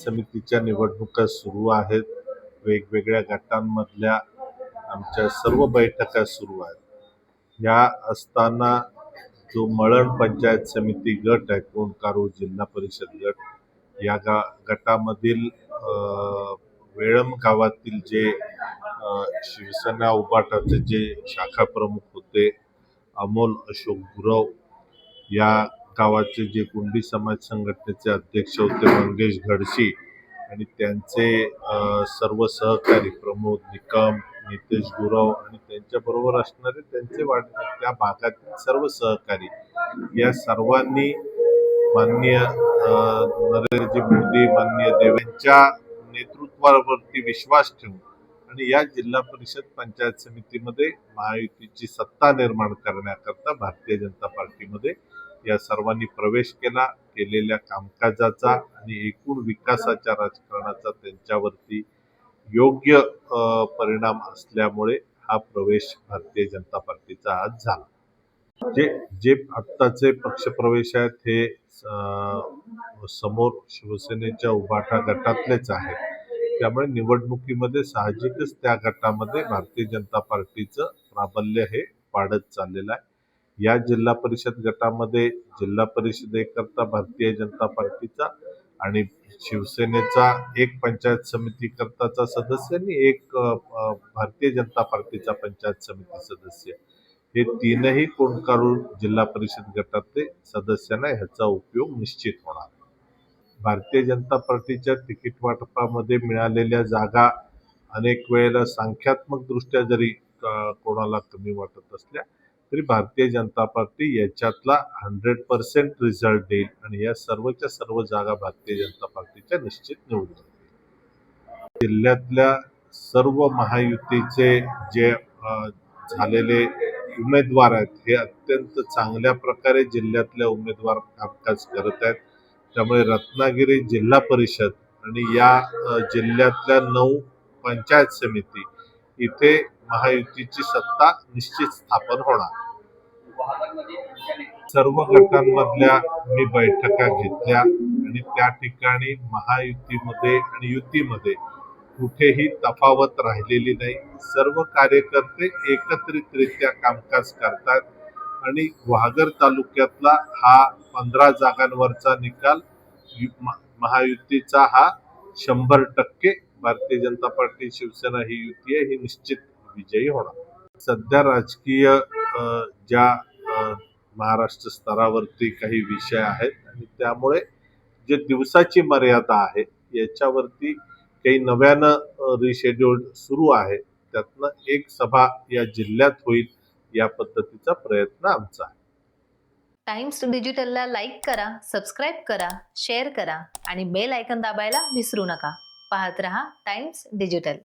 समितीच्या निवडणुका सुरू आहेत. वेगवेगळ्या गटांमधल्या आमच्या सर्व बैठका सुरू आहेत. या असताना जो मळण पंचायत समिती गट आहे, कोंडकारू जिल्हा परिषद गट, या गटामधील वेळम गावातील जे शिवसेना उबाटाचे जे शाखा प्रमुख होते अमोल अशोक गुरव, या गावाचे जे कुंडी समाज संघटनेचे अध्यक्ष होते मंगेश घडशी आणि त्यांचे सर्व सहकारी प्रमोद निकम, नितेश गुरव आणि त्यांच्याबरोबर असणारे त्यांचे त्या भागातील सर्व सहकारी, या सर्वांनी माननीय नरेंद्रजी मोदी, माननीय देवेंच्या नेतृत्वावरती विश्वास ठेवून आणि या जिल्हा परिषद पंचायत समितीमध्ये महायुतीची सत्ता निर्माण करण्याकरता भारतीय जनता पार्टीमध्ये या सर्वांनी प्रवेश केला. केलेल्या कामकाजाचा आणि एकूण विकासाच्या राजकारणाचा त्यांच्यावरती योग्य परिणाम असल्यामुळे हा प्रवेश भारतीय जनता पार्टीचा आज झाला. जे आत्ताचे पक्षप्रवेश आहेत हे समोर शिवसेनेच्या उबाठा गटातलेच आहेत. त्यामुळे निवडणुकीमध्ये साहजिकच त्या गटामध्ये भारतीय जनता पार्टीचं प्राबल्य हे वाढत चाललेलं आहे. या जिल्हा परिषद गटामध्ये जिल्हा परिषदेकरता भारतीय जनता पार्टीचा आणि शिवसेनेचा एक पंचायत समिती करताचा सदस्य आणि एक भारतीय जनता पार्टीचा पंचायत समिती सदस्य, हे तीनही कोंडकारू जिल्हा परिषद गटातले सदस्यांना ह्याचा उपयोग निश्चित होणार. भारतीय जनता पार्टीच्या तिकीट वाटपामध्ये मिळालेल्या जागा अनेक वेळेला संख्यात्मक दृष्ट्या जरी कोणाला कमी वाटत असल्या तरी भारतीय जनता पार्टी याच्यातला 100% रिझल्ट देईल आणि या सर्वच्या सर्व जागा भारतीय जनता पार्टीच्या निश्चित निवडून येतील. जिल्ह्यातल्या सर्व महायुतीचे जे झालेले उमेदवार आहेत हे अत्यंत चांगल्या प्रकारे जिल्ह्यातल्या उमेदवार कामकाज करत आहेत. त्यामुळे रत्नागिरी जिल्हा परिषद आणि या जिल्ह्यातल्या 9 पंचायत समिती इथे महायुतीची सत्ता निश्चित स्थापन होणार. सर्व गटांमधल्या मी बैठका घेतल्या आणि त्या ठिकाणी महायुतीमध्ये आणि युतीमध्ये कुठेही तफावत राहिलेली नाही. सर्व कार्यकर्ते एकत्रितरित्या कामकाज करतात आणि गुहागर तालुक्यातला हा 15 जागांवरचा निकाल महायुतीचा हा 100% भारतीय जनता पार्टी शिवसेना ही युती आहे, ही निश्चित विजयी होणार. सध्या राजकीय ज्या महाराष्ट्र स्तरावरती काही विषय आहेत आणि त्यामुळे जे दिवसाची मर्यादा आहे याच्यावरती काही नव्यानं रिशेड्यूल्ड सुरू आहे. त्यातनं एक सभा या जिल्ह्यात होईल या पद्धतीचा प्रयत्न आमचा आहे. टाइम्स डिजिटलला लाईक करा, सबस्क्राईब करा, शेअर करा आणि बेल आयकॉन दाबायला विसरू नका. पाहत रहा टाइम्स डिजिटल.